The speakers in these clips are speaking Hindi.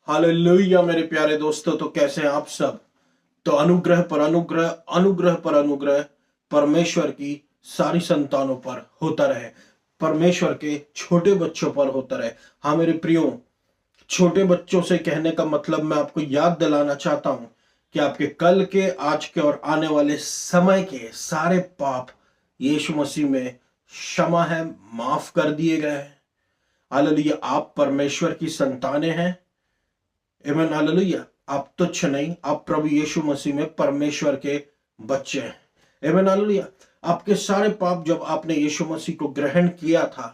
हालेलुया मेरे प्यारे दोस्तों, तो कैसे हैं आप सब। तो अनुग्रह पर अनुग्रह, अनुग्रह पर अनुग्रह परमेश्वर की सारी संतानों पर होता रहे, परमेश्वर के छोटे बच्चों पर होता रहे। हाँ मेरे प्रियो, छोटे बच्चों से कहने का मतलब मैं आपको याद दिलाना चाहता हूं कि आपके कल के, आज के और आने वाले समय के सारे पाप यीशु मसीह में क्षमा है, माफ कर दिए गए हैं। हालेलुया, आप परमेश्वर की संतानें हैं। आमीन, हालेलुया। आप तुच्छ नहीं, आप प्रभु यीशु मसीह में परमेश्वर के बच्चे हैं। आमीन, हालेलुया। आपके सारे पाप जब आपने यीशु मसीह को ग्रहण किया था,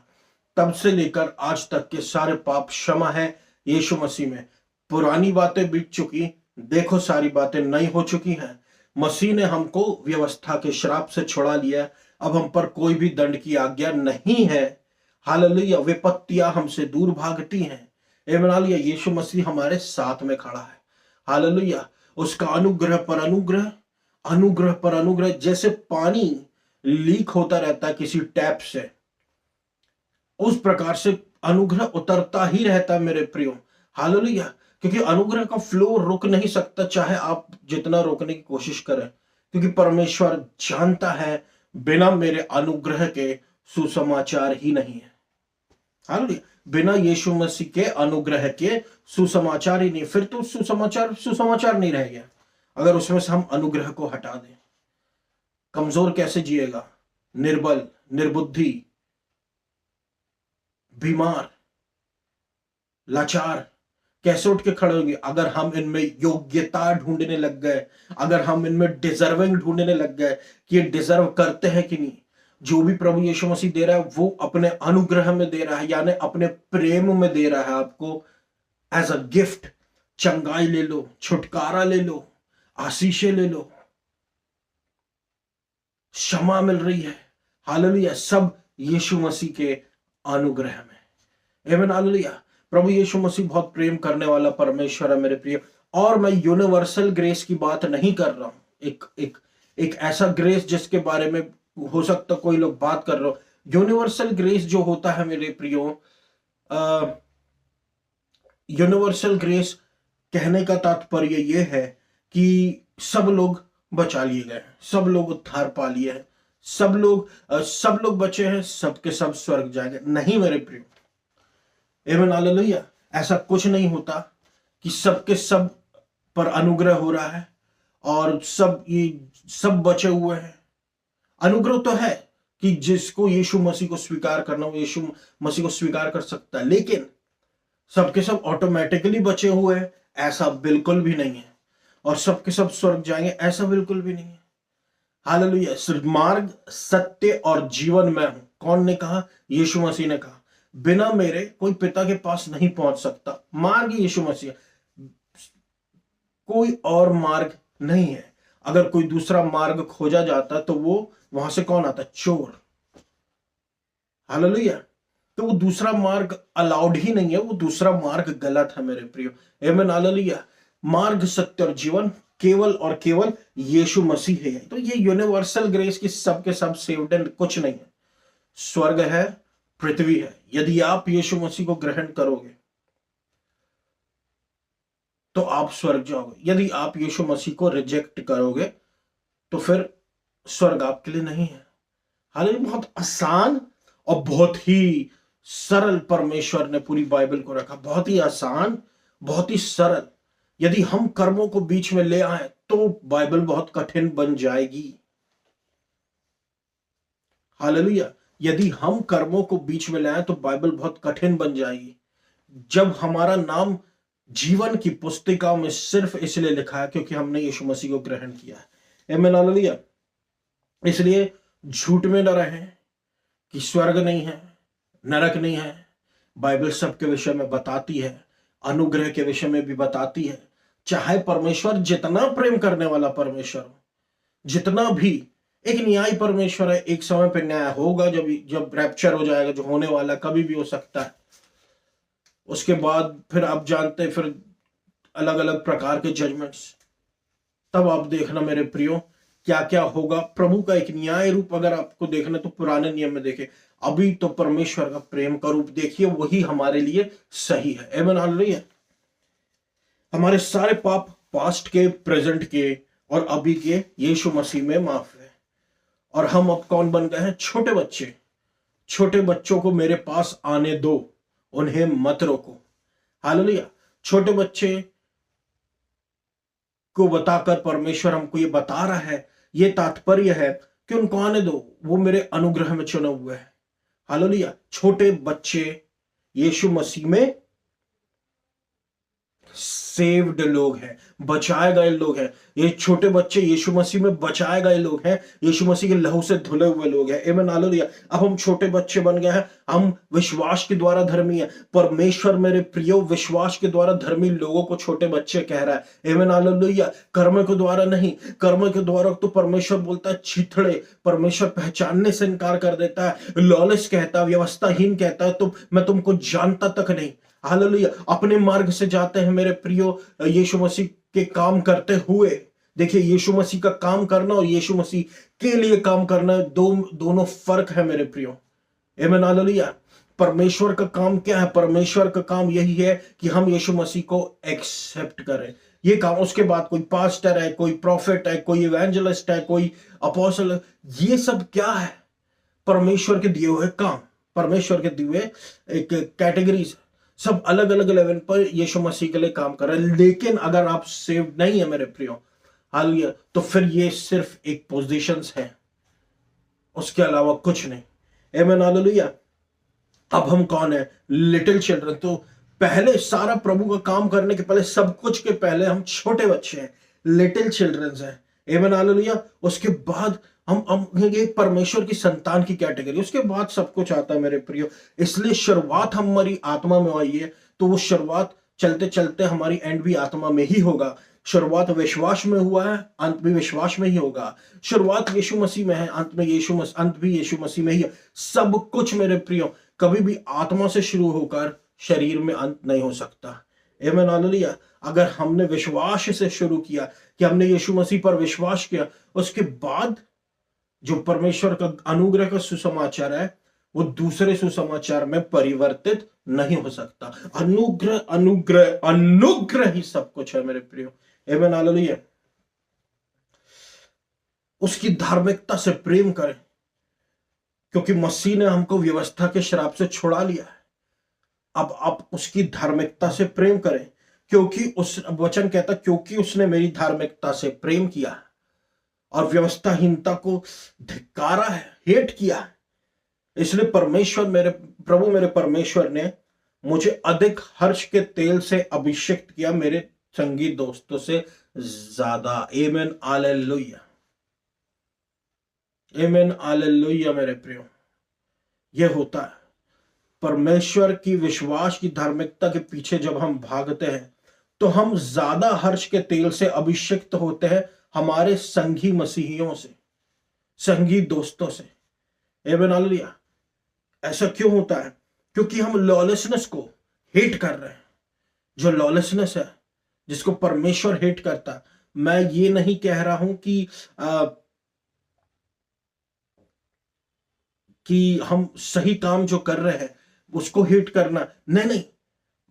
तब से लेकर आज तक के सारे पाप क्षमा है यीशु मसीह में। पुरानी बातें बीत चुकी, देखो सारी बातें नई हो चुकी हैं। मसीह ने हमको व्यवस्था के श्राप से छुड़ा लिया। अब हम पर कोई भी दंड की आज्ञा नहीं है। हालेलुया, विपत्तियां हमसे दूर भागती हैं। हालेलुया, यीशु मसीह हमारे साथ में खड़ा है। हालेलुया, उसका अनुग्रह पर अनुग्रह, अनुग्रह पर अनुग्रह। जैसे पानी लीक होता रहता है किसी टैप से, उस प्रकार से अनुग्रह उतरता ही रहता है मेरे प्रियो। हालेलुया, क्योंकि अनुग्रह का फ्लो रुक नहीं सकता, चाहे आप जितना रोकने की कोशिश करें, क्योंकि परमेश्वर जानता है बिना मेरे अनुग्रह के सुसमाचार ही नहीं है। हालेलुया, बिना यीशु मसीह के अनुग्रह के सुसमाचार ही नहीं। फिर तो सुसमाचार सुसमाचार नहीं रह गया अगर उसमें से हम अनुग्रह को हटा दें। कमजोर कैसे जिएगा, निर्बल, निर्बुद्धि, बीमार, लाचार कैसे उठ के खड़े होंगे अगर हम इनमें योग्यता ढूंढने लग गए, अगर हम इनमें डिजर्विंग ढूंढने लग गए कि ये डिजर्व करते हैं कि नहीं। जो भी प्रभु यीशु मसीह दे रहा है वो अपने अनुग्रह में दे रहा है, यानी अपने प्रेम में दे रहा है आपको एज अ गिफ्ट। चंगाई ले लो, छुटकारा ले लो, आशीषें ले लो, क्षमा मिल रही है। हालेलुया, सब यीशु मसीह के अनुग्रह में। आमीन, हालेलुया। प्रभु यीशु मसीह बहुत प्रेम करने वाला परमेश्वर है मेरे प्रिय। और मैं यूनिवर्सल ग्रेस की बात नहीं कर रहा हूं, एक एक एक ऐसा ग्रेस जिसके बारे में हो सकता कोई लोग बात कर रहे हो। यूनिवर्सल ग्रेस जो होता है मेरे प्रियो, यूनिवर्सल ग्रेस कहने का तात्पर्य यह है कि सब लोग बचा लिए गए, सब लोग उद्धार पा लिए हैं, सब लोग बचे हैं, सबके सब स्वर्ग जाएंगे। नहीं मेरे प्रियो, आमीन, हालेलुया। ऐसा कुछ नहीं होता कि सबके सब पर अनुग्रह हो रहा है और सब बचे हुए हैं। अनुग्रह तो है कि जिसको यीशु मसीह को स्वीकार करना हो यीशु मसीह को स्वीकार कर सकता है, लेकिन सबके सब ऑटोमेटिकली बचे हुए हैं ऐसा बिल्कुल भी नहीं है। और सबके सब स्वर्ग जाएंगे ऐसा बिल्कुल भी नहीं है। हालेलुया, सिर्फ मार्ग, सत्य और जीवन मैं हूं। कौन ने कहा? यीशु मसीह ने कहा, बिना मेरे कोई पिता के पास नहीं पहुंच सकता। मार्ग यीशु मसीह, कोई और मार्ग नहीं है। अगर कोई दूसरा मार्ग खोजा जाता तो वो वहां से कौन आता? चोर। हालेलुया, तो वो दूसरा मार्ग अलाउड ही नहीं है, वो दूसरा मार्ग गलत है मेरे प्रियो। आमीन, हालेलुया। मार्ग, सत्य और जीवन केवल और केवल यीशु मसीह है। तो ये यूनिवर्सल ग्रेस की सबके सब सेव्ड एंड कुछ नहीं है। स्वर्ग है, पृथ्वी है। यदि आप यीशु मसीह को ग्रहण करोगे तो आप स्वर्ग जाओगे। यदि आप यीशु मसीह को रिजेक्ट करोगे तो फिर स्वर्ग आपके लिए नहीं है। हालांकि बहुत आसान और बहुत ही सरल परमेश्वर ने पूरी बाइबल को रखा, बहुत ही आसान, बहुत ही सरल। यदि हम कर्मों को बीच में ले आए तो बाइबल बहुत कठिन बन जाएगी। हालेलुया, यदि हम कर्मों को बीच में ले आए तो बाइबल बहुत कठिन बन जाएगी। जब हमारा नाम जीवन की पुस्तिका में सिर्फ इसलिए लिखा है क्योंकि हमने यीशु मसीह को ग्रहण किया है। आमीन, हालेलुया। इसलिए झूठ में न रहें कि स्वर्ग नहीं है, नरक नहीं है। बाइबल सबके विषय में बताती है, अनुग्रह के विषय में भी बताती है। चाहे परमेश्वर जितना प्रेम करने वाला परमेश्वर हो, जितना भी एक न्याय परमेश्वर है, एक समय पर न्याय होगा, जब रैप्चर हो जाएगा, जो होने वाला कभी भी हो सकता है। उसके बाद फिर आप जानते हैं, फिर अलग अलग प्रकार के जजमेंट्स। तब आप देखना मेरे प्रियो क्या क्या होगा। प्रभु का एक न्याय रूप अगर आपको देखना तो पुराने नियम में देखे, अभी तो परमेश्वर का प्रेम का रूप देखिए, वही हमारे लिए सही है। आमीन, हालेलुया। हमारे सारे पाप पास्ट के, प्रेजेंट के और अभी के यीशु मसीह में माफ है। और हम अब कौन बन गए हैं? छोटे बच्चे। छोटे बच्चों को मेरे पास आने दो, उन्हें मत रोको। हालेलुया। छोटे बच्चे को बताकर परमेश्वर हमको ये बता रहा है, ये तात्पर्य है कि उनको आने दो, वो मेरे अनुग्रह में चुने हुए हैं। हालेलुया। छोटे बच्चे यीशु मसीह में सेव्ड लोग हैं, बचाए गए लोग हैं। ये छोटे बच्चे यीशु मसीह में बचाए गए लोग हैं, यीशु मसीह के लहू से धुले हुए लोग हैं। आमीन हालेलुया। अब हम छोटे बच्चे बन गए हैं, हम विश्वास के द्वारा धर्मी हैं। परमेश्वर मेरे प्रियो विश्वास के द्वारा धर्मी लोगों को छोटे बच्चे कह रहा है। आमीन हालेलुया। कर्म के द्वारा नहीं, कर्म के द्वारा तो परमेश्वर बोलता है छिथड़े, परमेश्वर पहचानने से इनकार कर देता है, लॉलेस कहता है, व्यवस्थाहीन कहता है, तो मैं तुमको जानता तक नहीं। हालेलुया। अपने मार्ग से जाते हैं मेरे प्रियो, यीशु मसीह के काम करते हुए। देखिए, यीशु मसीह का काम करना और यीशु मसीह के लिए काम करना, दोनों फर्क है मेरे प्रियो। आमीन हालेलुया। परमेश्वर का काम क्या है? परमेश्वर का काम यही है कि हम यीशु मसीह को एक्सेप्ट करें। ये काम, उसके बाद कोई पास्टर है, कोई प्रॉफिट है, कोई इवेंजलिस्ट है, कोई अपोस्टल है, ये सब क्या है? परमेश्वर के दिए हुए काम, परमेश्वर के दिए हुए एक कैटेगरीज, सब अलग अलग लेवल पर यीशु मसीह के लिए काम कर रहे हैं। लेकिन अगर आप सेव्ड नहीं है मेरे प्रियो, हालेलुया, तो फिर ये सिर्फ एक पोजीशंस है, उसके अलावा कुछ नहीं। आमीन हालेलुया। अब हम कौन है? Little children. तो पहले सारा प्रभु का काम करने के पहले, सब कुछ के पहले हम छोटे बच्चे हैं, लिटिल चिल्ड्रंस हैं। आमीन हालेलुया। उसके बाद हम ये परमेश्वर की संतान की कैटेगरी, उसके बाद सब कुछ आता है मेरे प्रियो। इसलिए शुरुआत हमारी आत्मा में आई है, तो वो शुरुआत चलते चलते हमारी एंड भी आत्मा में ही होगा। शुरुआत विश्वास में हुआ है, अंत भी विश्वास में ही होगा। शुरुआत यीशु मसीह में है, अंत भी यीशु मसीह में ही है। सब कुछ मेरे प्रियो कभी भी आत्मा से शुरू होकर शरीर में अंत नहीं हो सकता। आमीन हालेलुया। अगर हमने विश्वास से शुरू किया, कि हमने यीशु मसीह पर विश्वास किया, उसके बाद जो परमेश्वर का अनुग्रह का सुसमाचार है, वो दूसरे सुसमाचार में परिवर्तित नहीं हो सकता। अनुग्रह अनुग्रह अनुग्रह ही सब कुछ है मेरे प्रियो। आमीन हालेलुया। उसकी धार्मिकता से प्रेम करें, क्योंकि मसीह ने हमको व्यवस्था के श्राप से छुड़ा लिया है। अब आप उसकी धार्मिकता से प्रेम करें, क्योंकि उस वचन कहता, क्योंकि उसने मेरी धार्मिकता से प्रेम किया और व्यवस्थाहीनता को धिक्कारा है, हेट किया है। इसलिए परमेश्वर मेरे परमेश्वर ने मुझे अधिक हर्ष के तेल से अभिषेक किया, मेरे संगी दोस्तों से ज्यादा। आमीन हालेलुया। आमीन हालेलुया मेरे प्रियो। यह होता है परमेश्वर की विश्वास की धार्मिकता के पीछे जब हम भागते हैं, तो हम ज्यादा हर्ष के तेल से अभिषिक्त होते हैं हमारे संगी मसीहियों से, संगी दोस्तों से। आमीन हालेलुया। ऐसा क्यों होता है? क्योंकि हम लॉलेसनेस को हेट कर रहे हैं। जो लॉलेसनेस है, जिसको परमेश्वर हेट करता है। मैं ये नहीं कह रहा हूं कि हम सही काम जो कर रहे हैं उसको हेट करना, नहीं।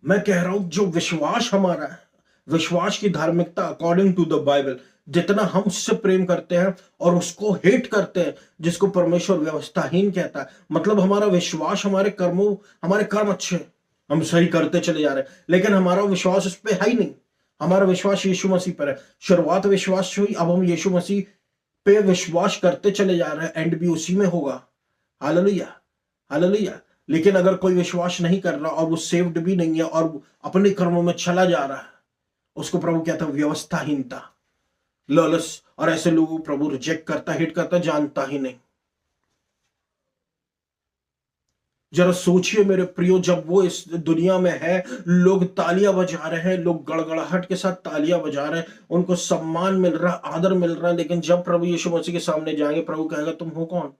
मैं कह रहा हूं जो विश्वास हमारा है, विश्वास की धार्मिकता अकॉर्डिंग टू द बाइबल, जितना हम उससे प्रेम करते हैं और उसको हेट करते हैं, जिसको परमेश्वर व्यवस्थाहीन कहता है, मतलब हमारा विश्वास, हमारे कर्म अच्छे, हम सही करते चले जा रहे हैं, लेकिन हमारा विश्वास उस पर है ही नहीं। हमारा विश्वास यीशु मसीह पर है। शुरुआत विश्वास से हुई, अब हम यीशु मसीह पे विश्वास करते चले जा रहे हैं, एंड भी उसी में होगा। Hallelujah hallelujah. लेकिन अगर कोई विश्वास नहीं कर रहा और वो सेव्ड भी नहीं है और अपने कर्मों में चला जा रहा है, उसको प्रभु कहता है व्यवस्थाहीनता, लॉलेस। और ऐसे लोगों को प्रभु रिजेक्ट करता, हिट करता, जानता ही नहीं। जरा सोचिए मेरे प्रियो, जब वो इस दुनिया में है, लोग तालियां बजा रहे हैं, लोग गड़गड़ाहट के साथ तालियां बजा रहे हैं, उनको सम्मान मिल रहा, आदर मिल रहा है, लेकिन जब प्रभु यीशु मसीह के सामने जाएंगे, प्रभु कहेगा तुम हो कौन?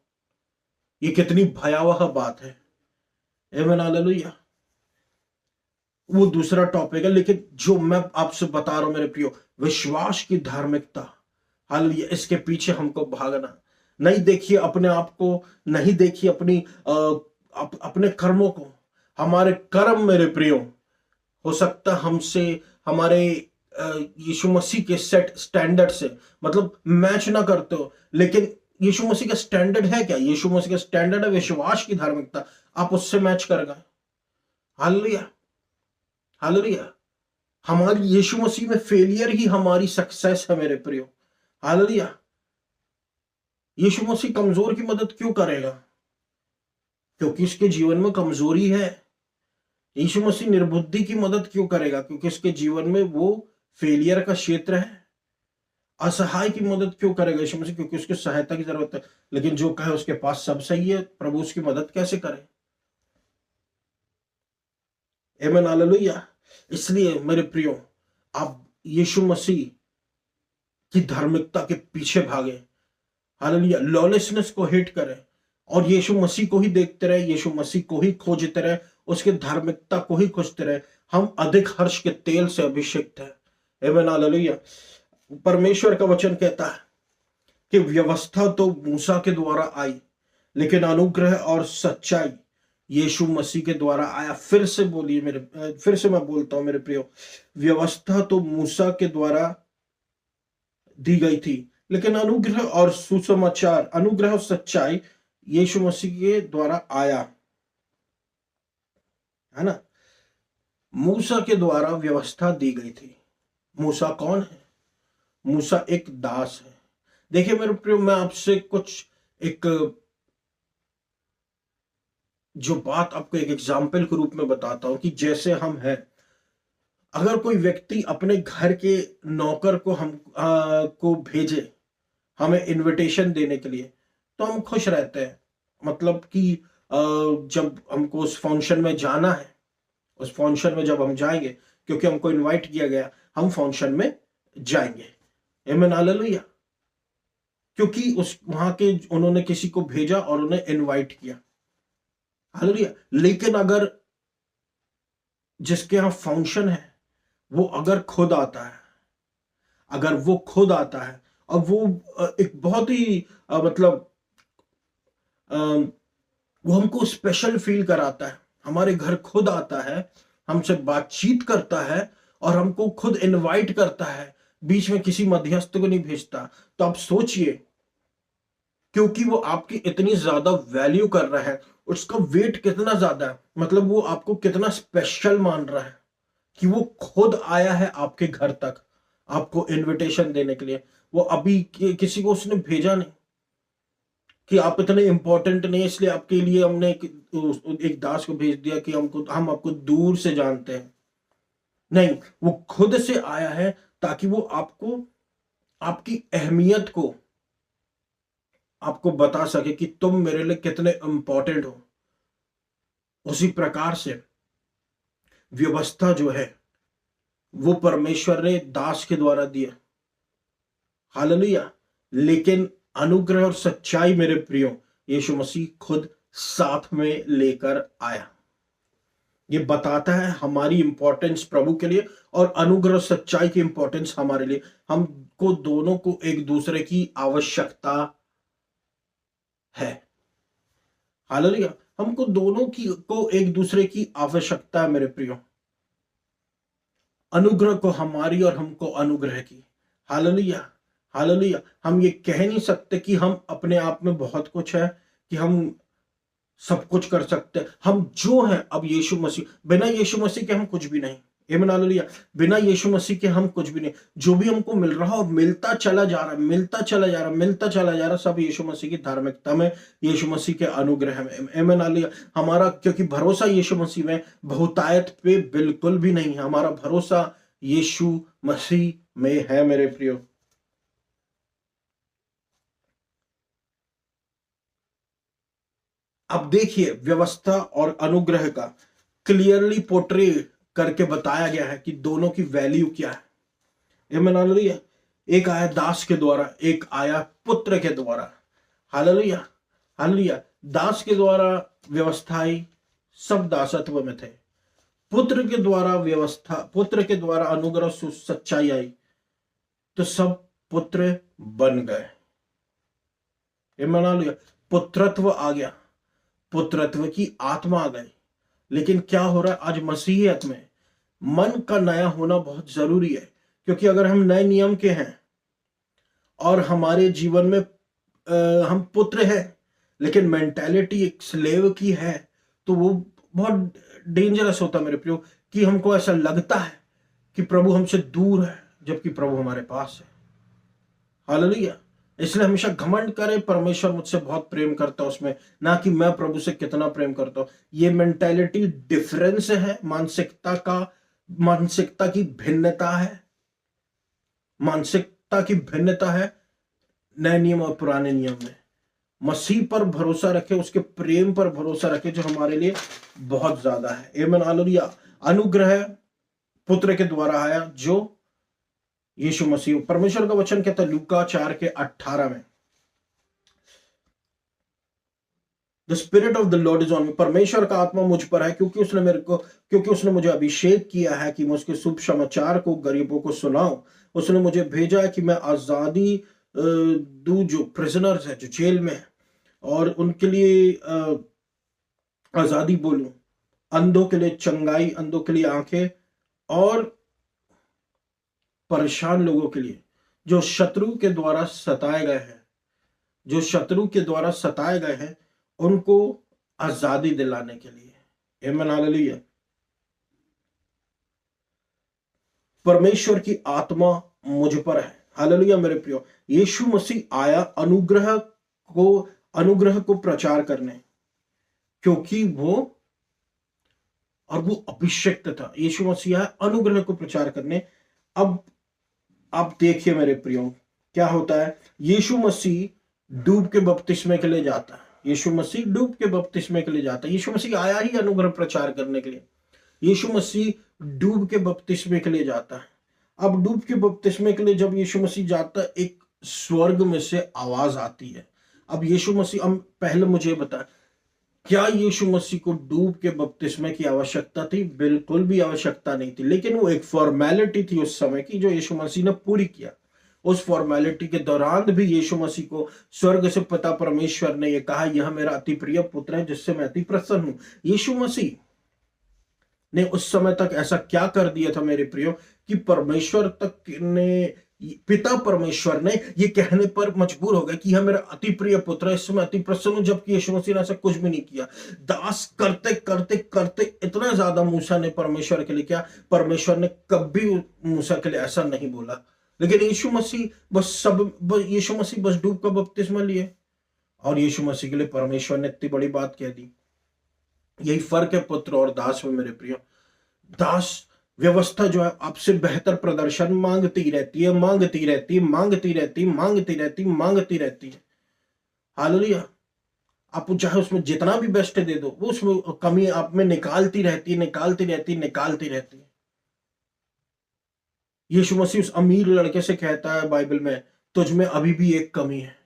ये कितनी भयावह बात है। आमीन हालेलुया। वो दूसरा टॉपिक है, लेकिन जो मैं आपसे बता रहा हूं मेरे प्रियो, विश्वास की धार्मिकता, हालेलुया, इसके पीछे हमको भागना नहीं। देखिए अपने आप को, नहीं देखिए अपने कर्मों को। हमारे कर्म मेरे प्रियो, हो सकता हमसे, हमारे यीशु मसीह के सेट स्टैंडर्ड से मतलब मैच ना करते हो, लेकिन यीशु मसीह का स्टैंडर्ड है क्या? यीशु मसीह का स्टैंडर्ड है विश्वास की धार्मिकता, आप उससे मैच कर गए। Hallelujah, hallelujah. हमारी यीशु मसीह में फेलियर ही हमारी सक्सेस है मेरे प्रियो। हालेलुया। यीशु मसीह कमजोर की मदद क्यों करेगा? क्योंकि उसके जीवन में कमजोरी है। यीशु मसीह निर्बुद्धि की मदद क्यों करेगा? क्योंकि उसके जीवन में वो फेलियर का क्षेत्र है। असहाय की मदद क्यों करेगा यीशु मसीह? क्योंकि उसकी सहायता की जरूरत है। लेकिन जो कहे उसके पास सब सही है, प्रभु उसकी मदद कैसे करे? आमीन, हालेलुया। इसलिए मेरे प्रियो, आप यीशु मसीह की धार्मिकता के पीछे भागे। हालेलुया। लॉलेसनेस को हिट करें और यीशु मसीह को ही देखते रहे, यीशु मसीह को ही खोजते रहे, उसके धार्मिकता को ही खोजते रहे। हम अधिक हर्ष के तेल से अभिषेक है। आमीन, हालेलुया। परमेश्वर का वचन कहता है कि व्यवस्था तो मूसा के द्वारा आई, लेकिन अनुग्रह और सच्चाई यीशु मसीह के द्वारा आया। फिर से बोलिए मेरे, फिर से मैं बोलता हूं मेरे प्रियो, व्यवस्था तो मूसा के द्वारा दी गई थी, लेकिन अनुग्रह और सुसमाचार, अनुग्रह और सच्चाई यीशु मसीह के द्वारा आया, है ना। मूसा के द्वारा व्यवस्था दी गई थी। मूसा कौन है? मूसा एक दास है। देखिए मेरे प्रियो, मैं आपसे कुछ एक जो बात आपको एक एग्जाम्पल के रूप में बताता हूं कि जैसे हम हैं, अगर कोई व्यक्ति अपने घर के नौकर को को भेजे हमें इनविटेशन देने के लिए, तो हम खुश रहते हैं। मतलब कि जब हमको उस फंक्शन में जाना है, उस फंक्शन में जब हम जाएंगे, क्योंकि हमको इनवाइट किया गया, हम फंक्शन में जाएंगे। आमीन, हालेलुया। क्योंकि उस वहां के उन्होंने किसी को भेजा और उन्हें इनवाइट किया। हालेलुया। लेकिन अगर जिसके यहां फंक्शन है वो अगर खुद आता है, अगर वो खुद आता है और वो एक बहुत ही मतलब वो हमको स्पेशल फील कराता है, हमारे घर खुद आता है, हमसे बातचीत करता है और हमको खुद इनवाइट करता है, बीच में किसी मध्यस्थ को नहीं भेजता, तो आप सोचिए, क्योंकि वो आपकी इतनी ज्यादा वैल्यू कर रहा है, उसका वेट कितना ज्यादा है, मतलब वो आपको कितना स्पेशल मान रहा है कि वो खुद आया है आपके घर तक आपको इनविटेशन देने के लिए। वो अभी किसी को उसने भेजा नहीं कि आप इतने इंपॉर्टेंट नहीं इसलिए आपके लिए हमने एक दास को भेज दिया कि हम आपको दूर से जानते हैं। नहीं, वो खुद से आया है ताकि वो आपको, आपकी अहमियत को आपको बता सके कि तुम मेरे लिए कितने इंपॉर्टेंट हो। उसी प्रकार से व्यवस्था जो है वो परमेश्वर ने दास के द्वारा दिया। हालेलुया। लेकिन अनुग्रह और सच्चाई मेरे प्रियो यीशु मसीह खुद साथ में लेकर आया। ये बताता है हमारी इंपॉर्टेंस प्रभु के लिए और अनुग्रह सच्चाई की इंपॉर्टेंस हमारे लिए। हमको दोनों को एक दूसरे की आवश्यकता है। हालेलुया। हमको दोनों की को एक दूसरे की आवश्यकता है मेरे प्रियो। अनुग्रह को हमारी और हमको अनुग्रह की। Hallelujah, hallelujah. हम ये कह नहीं सकते कि हम अपने आप में बहुत कुछ है, कि हम सब कुछ कर सकते हैं। हम जो हैं अब यीशु मसीह, बिना यीशु मसीह के हम कुछ भी नहीं। आमीन, हालेलुया। बिना यीशु मसीह के हम कुछ भी नहीं। जो भी हमको मिल रहा और मिलता चला जा रहा, मिलता चला जा रहा, मिलता चला जा रहा, सब यीशु मसीह की धार्मिकता में, यीशु मसीह के अनुग्रह में। आमीन, हालेलुया। हमारा क्योंकि भरोसा यीशु मसीह में, बहुतायत पे बिल्कुल भी नहीं है। हमारा भरोसा यीशु मसीह में है मेरे प्रियो। अब देखिए, व्यवस्था और अनुग्रह का क्लियरली पोर्ट्रे करके बताया गया है कि दोनों की वैल्यू क्या है। आमीन, हालेलुया। एक आया दास के द्वारा, एक आया पुत्र के द्वारा। Hallelujah, hallelujah. दास के द्वारा व्यवस्था आई, सब दासत्व में थे। पुत्र के द्वारा व्यवस्था, पुत्र के द्वारा अनुग्रह सच्चाई आई, तो सब पुत्र बन गए। आमीन, हालेलुया। पुत्रत्व आ गया, पुत्रत्व की आत्मा आ गई। लेकिन क्या हो रहा है आज मसीहियत में? मन का नया होना बहुत जरूरी है। क्योंकि अगर हम नए नियम के हैं और हमारे जीवन में हम पुत्र हैं लेकिन मेंटालिटी एक स्लेव की है, तो वो बहुत डेंजरस होता है मेरे प्रियो, कि हमको ऐसा लगता है कि प्रभु हमसे दूर है जबकि प्रभु हमारे पास है। हालेलुया। इसलिए हमेशा घमंड करे परमेश्वर मुझसे बहुत प्रेम करता है उसमें, ना कि मैं प्रभु से कितना प्रेम करता हूं। ये मेंटालिटी डिफरेंस है, मानसिकता की भिन्नता है, मानसिकता की भिन्नता है नए नियम और पुराने नियम में। मसीह पर भरोसा रखे, उसके प्रेम पर भरोसा रखे जो हमारे लिए बहुत ज्यादा है। आमीन, हालेलुया। अनुग्रह पुत्र के द्वारा आया जो यीशु मसीह। परमेश्वर का वचन कहता है लूका 4:18 में, the spirit of the Lord is on me, परमेश्वर का आत्मा मुझ पर है क्योंकि उसने मुझे अभिषेक किया है कि मैं उसके शुभ समाचार को गरीबों को सुनाऊं। उसने मुझे भेजा है कि मैं आजादी दूं जो प्रिजनर्स है, जो जेल में है, और उनके लिए आजादी बोलूं, अंधों के लिए चंगाई, अंधों के लिए आंखें, और परेशान लोगों के लिए जो शत्रु के द्वारा सताए गए हैं, जो शत्रु के द्वारा सताए गए हैं उनको आजादी दिलाने के लिए। आमीन, हालेलुया। परमेश्वर की आत्मा मुझ पर है। हालेलुया मेरे प्रियो। यीशु मसीह आया अनुग्रह को प्रचार करने, क्योंकि वो अभिषिक्त था। यीशु मसीह आया अनुग्रह को प्रचार करने। अब आप देखिए मेरे प्रियो, क्या होता है। यीशु मसीह डूब के बपतिस्मे के लिए जाता है। यीशु मसीह डूब के बपतिस्मे के लिए जाता है। यीशु मसीह आया ही अनुग्रह प्रचार करने के लिए। यीशु मसीह डूब के बपतिस्मे के लिए जाता है। अब डूब के बपतिस्मे के लिए जब यीशु मसीह जाता है, एक स्वर्ग में से आवाज आती है। अब यीशु मसीह, हम पहले मुझे बता, क्या यीशु मसीह को डूब के बपतिस्मे की आवश्यकता थी? बिल्कुल भी आवश्यकता नहीं थी, लेकिन वो एक फॉर्मेलिटी थी उस समय की जो यीशु मसीह ने पूरी किया। उस फॉर्मेलिटी के दौरान भी यीशु मसीह को स्वर्ग से पिता परमेश्वर ने यह कहा, यह मेरा अति प्रिय पुत्र है जिससे मैं अति प्रसन्न हूं। यीशु मसीह ने उस समय तक ऐसा क्या कर दिया था मेरे प्रियो, कि परमेश्वर तक ने, पिता परमेश्वर ने ये कहने पर मजबूर हो गए कि यह मेरा अति प्रिय पुत्र है, इससे मैं अति प्रसन्न हूं। जबकि यीशु मसीह ने ऐसा कुछ भी नहीं किया। दास करते करते करते इतना ज्यादा मूसा ने परमेश्वर के लिए किया, परमेश्वर ने कभी मूसा के लिए ऐसा नहीं बोला। लेकिन यीशु मसीह बस डूब का बपतिस्मा लिए, और यीशु मसीह के लिए परमेश्वर ने इतनी बड़ी बात कह दी। यही फर्क है पुत्र और दास में मेरे प्रियो। दास व्यवस्था जो है आपसे बेहतर प्रदर्शन मांगती रहती है, मांगती रहती है, मांगती रहती है, मांगती रहती है, मांगती रहती है। हालेलुया। आप चाहे उसमें जितना भी बेस्ट दे दो, वो उसमें कमी आप में निकालती रहती है, निकालती रहती है, निकालती रहती है। यीशु मसीह उस अमीर लड़के से कहता है बाइबल में, तुझ में अभी भी एक कमी है।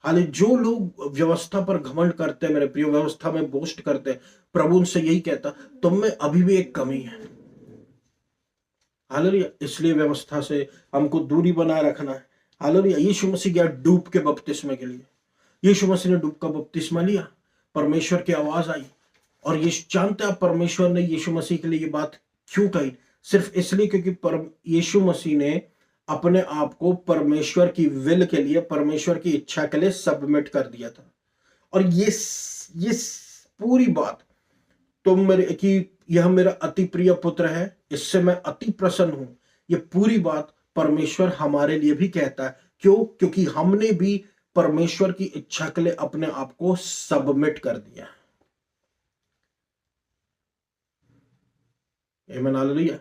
हालांकि जो लोग व्यवस्था पर घमंड करते हैं मेरे प्रिय, व्यवस्था में बोस्ट करते हैं, प्रभु उनसे यही कहता, तुम में अभी भी एक कमी है। हालेलुया। इसलिए व्यवस्था से हमको दूरी बनाए रखना है। हालेलुया। यीशु मसीह गया डूब के बपतिस्मे के लिए। यीशु मसीह ने डूब का बपतिस्मा लिया, परमेश्वर की आवाज आई, और ये जानते हैं परमेश्वर ने यीशु मसीह के लिए ये बात क्यों कही? सिर्फ इसलिए क्योंकि यीशु मसीह ने अपने आप को परमेश्वर की विल के लिए, परमेश्वर की इच्छा के लिए सबमिट कर दिया था। और ये पूरी बात कि यह मेरा अति प्रिय पुत्र है, इससे मैं अति प्रसन्न हूं, ये पूरी बात परमेश्वर हमारे लिए भी कहता है। क्यों? क्योंकि हमने भी परमेश्वर की इच्छा के लिए अपने आप को सबमिट कर दिया। आमीन, हालेलुया।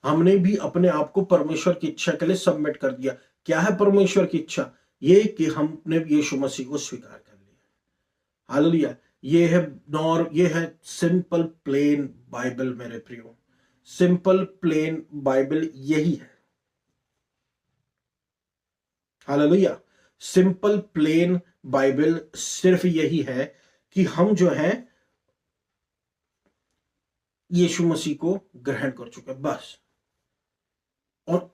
हमने भी अपने आप को परमेश्वर की इच्छा के लिए सबमिट कर दिया। क्या है परमेश्वर की इच्छा? ये कि हमने यीशु मसीह को स्वीकार कर लिया। हालेलुया। ये है सिंपल प्लेन बाइबल मेरे प्रियो। सिंपल प्लेन बाइबल यही है। हालेलुया। सिंपल प्लेन बाइबल सिर्फ यही है कि हम जो है यीशु मसीह को ग्रहण कर चुके, बस। और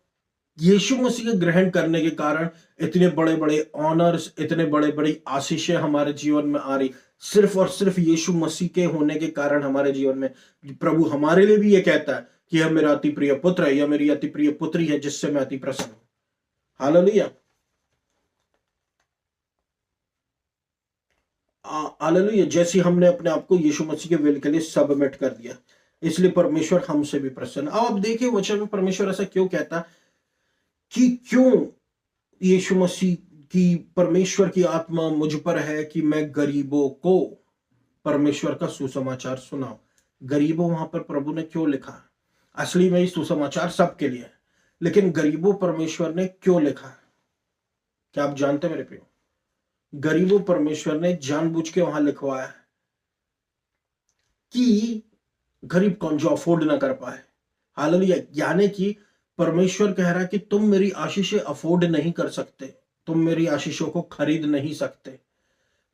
यीशु मसीह के ग्रहण करने के कारण इतने बड़े बड़े ऑनर्स, इतने बड़े बड़ी आशीषें हमारे जीवन में आ रही, सिर्फ और सिर्फ यीशु मसीह के होने के कारण हमारे जीवन में। प्रभु हमारे लिए भी ये कहता है कि यह मेरा अति प्रिय पुत्र है, यह मेरी अति प्रिय पुत्री है जिससे मैं अति प्रसन्न हूं। Hallelujah, hallelujah. जैसे हमने अपने आप को यीशु मसीह के विल के लिए सबमिट कर दिया, इसलिए परमेश्वर हमसे भी प्रसन्न। अब आप देखिए वचन में परमेश्वर ऐसा क्यों कहता कि क्यों यीशु मसीह की, परमेश्वर की आत्मा मुझ पर है कि मैं गरीबों को परमेश्वर का सुसमाचार सुनाऊं। गरीबों वहां पर प्रभु ने क्यों लिखा? असली में सुसमाचार सबके लिए है, लेकिन गरीबों परमेश्वर ने क्यों लिखा? क्या आप जानते मेरे प्रियो? गरीबों परमेश्वर ने जानबूझ के वहां लिखवाया कि गरीब कौन जो अफोर्ड ना कर पाए। हालेलुया, यानी कि परमेश्वर कह रहा है कि तुम मेरी आशीषें अफोर्ड नहीं कर सकते, तुम मेरी आशीषों को खरीद नहीं सकते।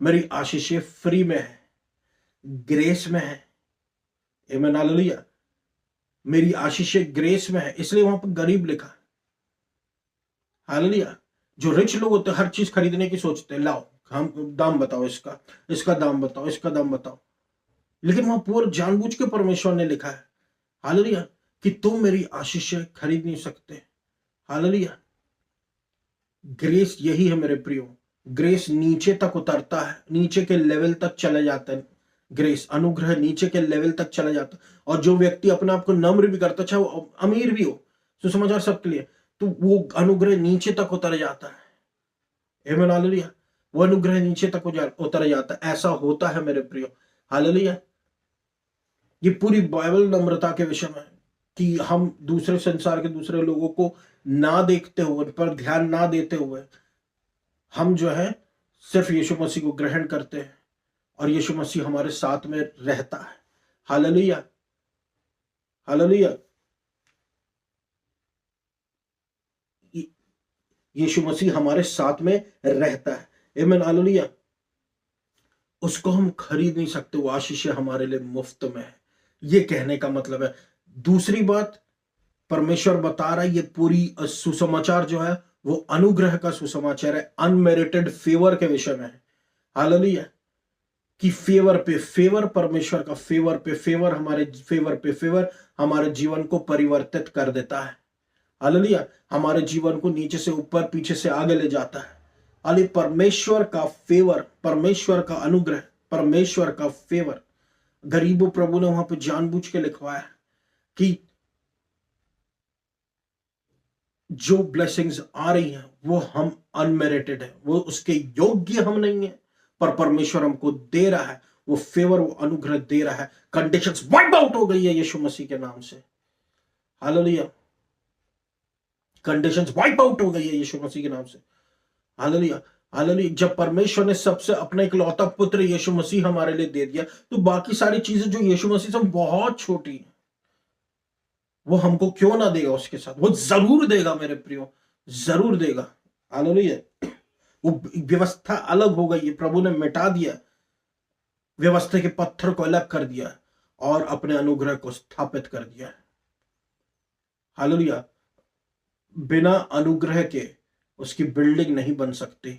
मेरी आशीषें फ्री में है, ग्रेस में है। आमीन, हालेलुया। मेरी आशीषें ग्रेस में है, इसलिए वहां पर गरीब लिखा। हालेलुया। जो रिच लोग होते हैं हर चीज खरीदने की सोचते हैं, लाओ हम दाम बताओ, इसका दाम बताओ, इसका दाम बताओ। लेकिन वहां पूरा जानबूझ के परमेश्वर ने लिखा है, हालेलुया, कि तुम मेरी आशीषें खरीद नहीं सकते। हालेलुया। ग्रेस यही है मेरे प्रियो, ग्रेस नीचे तक उतरता है, नीचे के लेवल तक चले जाते हैं। ग्रेस, अनुग्रह नीचे के लेवल तक चला जाता है। और जो व्यक्ति अपने आप को नम्र भी करता, चाहे वो अमीर भी हो, सुसमाचार सबके लिए, तो वो अनुग्रह नीचे तक उतर जाता है। आमीन, हालेलुया। वो अनुग्रह नीचे तक उतर जाता है। ऐसा होता है मेरे प्रियो। हालेलुया। ये पूरी बाइबल नम्रता के विषय में, कि हम दूसरे संसार के दूसरे लोगों को ना देखते हुए, पर ध्यान ना देते हुए, हम जो है सिर्फ यीशु मसीह को ग्रहण करते हैं और यीशु मसीह हमारे साथ में रहता है। Hallelujah, hallelujah. यीशु मसीह हमारे साथ में रहता है। आमीन, हालेलुया। उसको हम खरीद नहीं सकते, वो आशीषें हमारे लिए मुफ्त में है, ये कहने का मतलब है। दूसरी बात परमेश्वर बता रहा है, ये पूरी सुसमाचार जो है वो अनुग्रह का सुसमाचार है, अनमेरिटेड फेवर के विषय में है। हालेलुया। कि फेवर पे फेवर, परमेश्वर का फेवर पे फेवर, हमारे फेवर पे फेवर हमारे जीवन को परिवर्तित कर देता है। हालेलुया। हमारे जीवन को नीचे से ऊपर, पीछे से आगे ले जाता है। अली परमेश्वर का फेवर, परमेश्वर का अनुग्रह, परमेश्वर का फेवर। गरीबों प्रभु ने वहां पर जानबूझ के लिखवाया कि जो ब्लेसिंग्स आ रही हैं वो हम अनमेरिटेड है, वो उसके योग्य हम नहीं है, पर परमेश्वर हमको दे रहा है वो फेवर, वो अनुग्रह दे रहा है। कंडीशंस वाइप आउट हो गई है यीशु मसीह के नाम से। हालेलुया। कंडीशंस वाइप आउट हो गई है यीशु मसीह के नाम से। Hallelujah, hallelujah. जब परमेश्वर ने सबसे अपना इकलौता पुत्र यीशु मसीह हमारे लिए दे दिया, तो बाकी सारी चीजें जो यीशु मसीह से बहुत छोटी है, वो हमको क्यों ना देगा उसके साथ? वो जरूर देगा मेरे प्रियो, जरूर देगा। हालेलुया। वो व्यवस्था अलग हो गई है, प्रभु ने मिटा दिया, व्यवस्था के पत्थर को अलग कर दिया और अपने अनुग्रह को स्थापित कर दिया। हालेलुया। बिना अनुग्रह के उसकी बिल्डिंग नहीं बन सकती।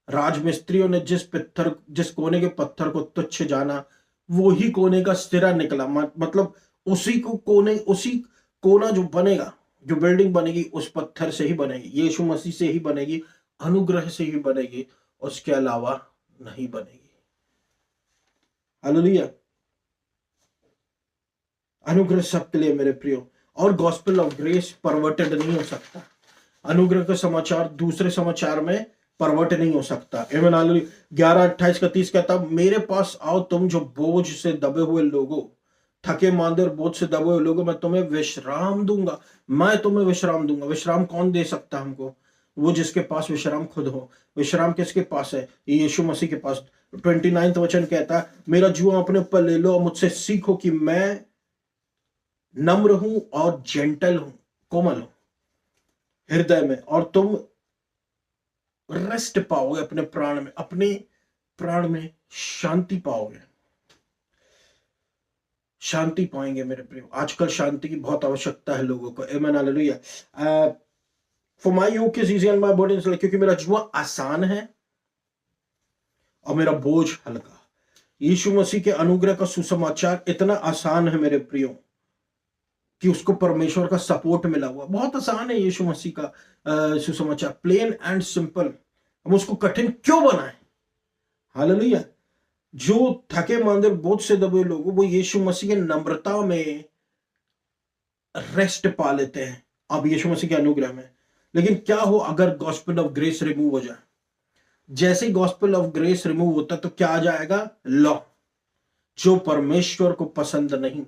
राजमिस्त्रियों ने जिस कोने के पत्थर को तुच्छ जाना, वो ही कोने का सिरा निकला। मतलब उसी कोना जो बनेगा, जो बिल्डिंग बनेगी, उस पत्थर से ही बनेगी, यीशु मसीह से ही बनेगी, अनुग्रह से ही बनेगी, उसके अलावा नहीं बनेगी। हालेलुया। अनुग्रह सबके लिए मेरे प्रियो, और गॉस्पेल ऑफ ग्रेस परवर्टेड नहीं हो सकता। अनुग्रह का समाचार दूसरे समाचार में परवर्ट नहीं हो सकता। आमीन, हालेलुया। 11:28-30 कहता, मेरे पास आओ तुम जो बोझ से दबे हुए लोगों, थके मांदे और बोझ से दबे हुए लोगों, मैं तुम्हें विश्राम दूंगा। मैं तुम्हें विश्राम दूंगा। विश्राम कौन दे सकता हमको? वो जिसके पास विश्राम खुद हो। विश्राम किसके पास है? यीशु मसीह के पास। 29वां वचन कहता है, मेरा जुआ अपने ऊपर ले लो और मुझसे सीखो कि मैं नम्र हूं और जेंटल हूं, कोमल हूं हृदय में, और तुम रेस्ट पाओगे अपने प्राण में शांति पाओगे, शांति पाएंगे मेरे प्रियो। आजकल शांति की बहुत आवश्यकता है लोगों को। Amen, hallelujah. For my yoke is easy and my burden is light, क्योंकि मेरा जुआ आसान है और मेरा बोझ हल्का। यीशु मसीह के अनुग्रह का सुसमाचार इतना आसान है मेरे प्रियो, कि उसको परमेश्वर का सपोर्ट मिला हुआ। बहुत आसान है यीशु मसीह का सुसमाचार, प्लेन एंड सिंपल। हम उसको कठिन क्यों बनाएं? हालेलुया। जो थके मांदे बोझ से दबे लोग, वो यीशु मसीह की नम्रता में रेस्ट पा लेते हैं, अब यीशु मसीह के अनुग्रह में। लेकिन क्या हो अगर गॉस्पेल ऑफ ग्रेस रिमूव हो जाए? जैसे ही गॉस्पेल ऑफ ग्रेस रिमूव होता तो क्या आ जाएगा? लॉ, जो परमेश्वर को पसंद नहीं।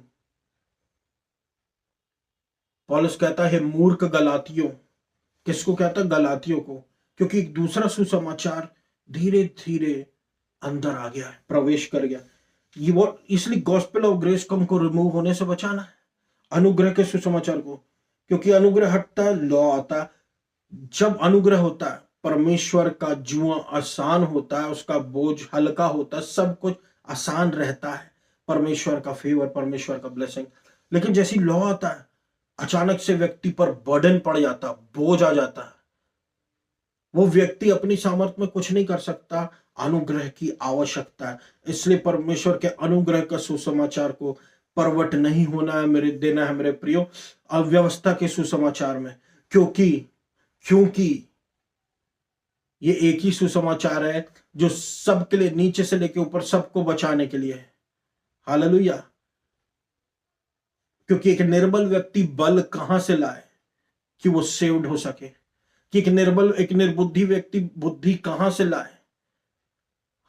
पौलुस कहता है मूर्ख गलातियों, किसको कहता है? गलातियों को, क्योंकि एक दूसरा सुसमाचार धीरे धीरे अंदर आ गया है, प्रवेश कर गया। ये वो इसलिए गॉस्पेल ऑफ ग्रेस को हमको रिमूव होने से बचाना है, अनुग्रह के सुसमाचार को, क्योंकि अनुग्रह हटता है, लॉ आता है। जब अनुग्रह होता है, परमेश्वर का जुआ आसान होता है, उसका बोझ हल्का होता है, सब कुछ आसान रहता है, परमेश्वर का फेवर, परमेश्वर का ब्लेसिंग। लेकिन जैसी लॉ आता है, अचानक से व्यक्ति पर बर्डन पड़ जाता, बोझ आ जाता है, वो व्यक्ति अपनी सामर्थ्य में कुछ नहीं कर सकता, अनुग्रह की आवश्यकता है। इसलिए परमेश्वर के अनुग्रह का सुसमाचार को परवट नहीं होना है मेरे, देना है मेरे प्रियो, अव्यवस्था के सुसमाचार में। क्योंकि क्योंकि ये एक ही सुसमाचार है जो सबके लिए, नीचे से लेकर ऊपर सबको बचाने के लिए है। हालेलुया। क्योंकि एक निर्बल व्यक्ति बल कहां से लाए कि वो सेव्ड हो सके? कि एक निर्बुद्धि व्यक्ति बुद्धि कहां से लाए?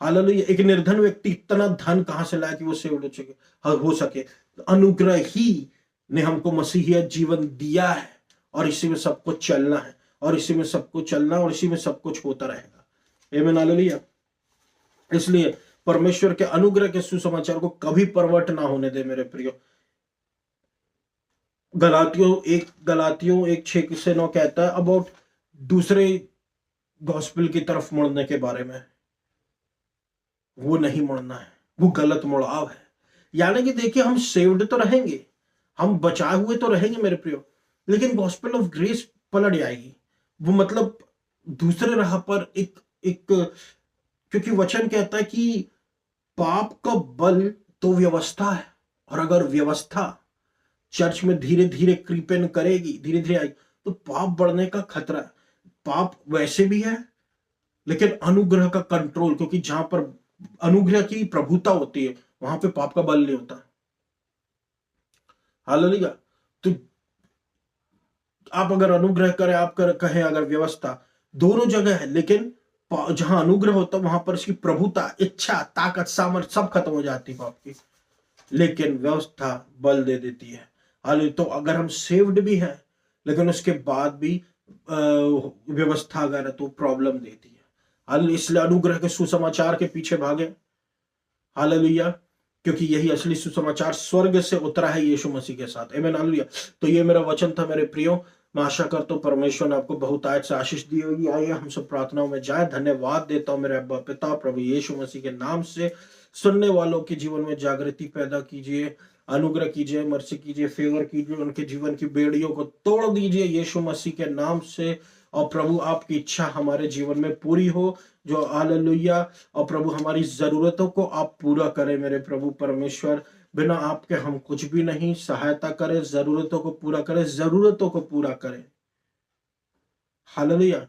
हालेलुया। एक निर्धन व्यक्ति इतना धन कहां से लाए कि वो सेव्ड हो सके? अनुग्रह ही ने हमको मसीहियत जीवन दिया है, और इसी में सब कुछ चलना है, और इसी में सब कुछ चलना, और इसी में सब कुछ होता रहेगा। आमीन, हालेलुया। इसलिए परमेश्वर के अनुग्रह के सुसमाचार को कभी परवट ना होने दे मेरे प्रियो। गलातियों 1:6-9 कहता है अबाउट दूसरे गॉस्पेल की तरफ मुड़ने के बारे में। वो नहीं मुड़ना है, वो गलत मुड़ाव है। यानी कि देखिए, हम सेव्ड तो रहेंगे, हम बचाए हुए तो रहेंगे मेरे प्रियो, लेकिन गॉस्पेल ऑफ ग्रेस पलट जाएगी। वो मतलब दूसरे राह पर एक एक क्योंकि वचन कहता है कि पाप का बल तो व्यवस्था है, और अगर व्यवस्था चर्च में धीरे धीरे क्रीपन करेगी, धीरे धीरे आएगी, तो पाप बढ़ने का खतरा है। पाप वैसे भी है, लेकिन अनुग्रह का कंट्रोल, क्योंकि जहां पर अनुग्रह की प्रभुता होती है, वहां पे पाप का बल नहीं होता। हालेलुया। तो आप अगर अनुग्रह करें, कहें अगर व्यवस्था, दोनों जगह है, लेकिन जहां अनुग्रह होता है वहां पर इसकी प्रभुता, इच्छा, ताकत, सामर्थ्य सब खत्म हो जाती है पाप की, लेकिन व्यवस्था बल दे देती है। हालेलुया। तो अगर हम सेव्ड भी हैं, लेकिन उसके बाद भी व्यवस्था अगर है तो प्रॉब्लम देती है। हालेलुया। इसलिए अनुग्रह के सुसमाचार के पीछे भागे। हालेलुया। क्योंकि यही असली सुसमाचार स्वर्ग से उतरा है यीशु मसीह के साथ। आमीन, हालेलुया। तो ये मेरा वचन था मेरे प्रियो। मैं आशा करता हूँ परमेश्वर ने आपको बहुत आयत से आशीष दी होगी। आइए हम सब प्रार्थनाओं में जाए। धन्यवाद देता हूँ मेरे अब्बा पिता प्रभु यीशु मसीह के नाम से। सुनने वालों के जीवन में जागृति पैदा कीजिए, अनुग्रह कीजिए, मर्सी कीजिए, फेवर कीजिए, उनके जीवन की बेड़ियों को तोड़ दीजिए यीशु मसीह के नाम से। और प्रभु आपकी इच्छा हमारे जीवन में पूरी हो, जो हालेलुया। और प्रभु हमारी जरूरतों को आप पूरा करें मेरे प्रभु परमेश्वर। बिना आपके हम कुछ भी नहीं। सहायता करें, जरूरतों को पूरा करें, जरूरतों को पूरा करें। हालेलुया।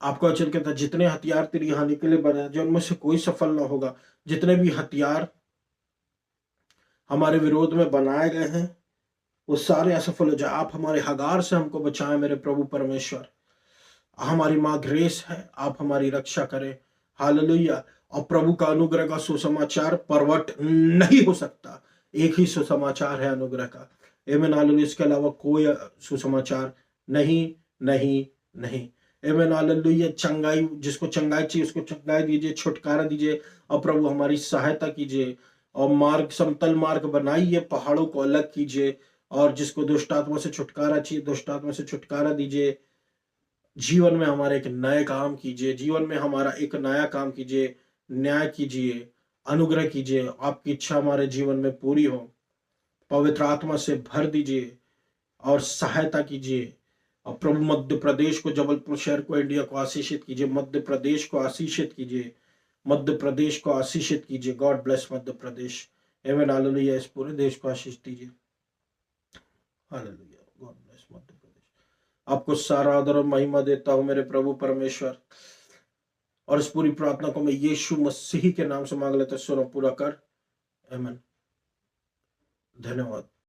आपका वचन कहता है जितने हथियार तेरी हानि के लिए बने, जो उनमें से कोई सफल ना होगा। जितने भी हथियार हमारे विरोध में बनाए गए हैं, वो सारे असफल हो जाए। आप हमारे हगार से हमको बचाएं मेरे प्रभु परमेश्वर। हमारी माँ ग्रेस है, आप हमारी रक्षा करें। हालेलुया। और प्रभु का अनुग्रह का सुसमाचार परवट नहीं हो सकता। एक ही सुसमाचार है अनुग्रह का। आमीन, हालेलुया। इसके अलावा कोई सुसमाचार नहीं, नहीं, नहीं। आमीन, हालेलुया। चंगाई, जिसको चंगाई चाहिए उसको चंगाई दीजिए, छुटकारा दीजिए। और प्रभु हमारी सहायता कीजिए, और मार्ग, समतल मार्ग बनाइए, पहाड़ों को अलग कीजिए। और जिसको दुष्ट आत्मा से छुटकारा चाहिए, दुष्ट आत्मा से छुटकारा दीजिए। जीवन में हमारे एक नए काम कीजिए, जीवन में हमारा एक नया काम कीजिए, न्याय कीजिए, अनुग्रह कीजिए। आपकी इच्छा हमारे जीवन में पूरी हो। पवित्र आत्मा से भर दीजिए और सहायता कीजिए। और प्रभु मध्य प्रदेश को, जबलपुर शहर को, इंडिया को आशीषित कीजिए। मध्य प्रदेश को आशीषित कीजिए, मध्य प्रदेश को आशीषित कीजिए। God bless Madhya Pradesh. आमीन, हालेलुया। इस पूरे देश को आशीष दीजिए। Hallelujah. God bless Madhya Pradesh. आपको सारा आदर और महिमा देता हूं मेरे प्रभु परमेश्वर, और इस पूरी प्रार्थना को मैं यीशु मसीह के नाम से मांग लेता, सुनो पूरा कर। आमीन। धन्यवाद।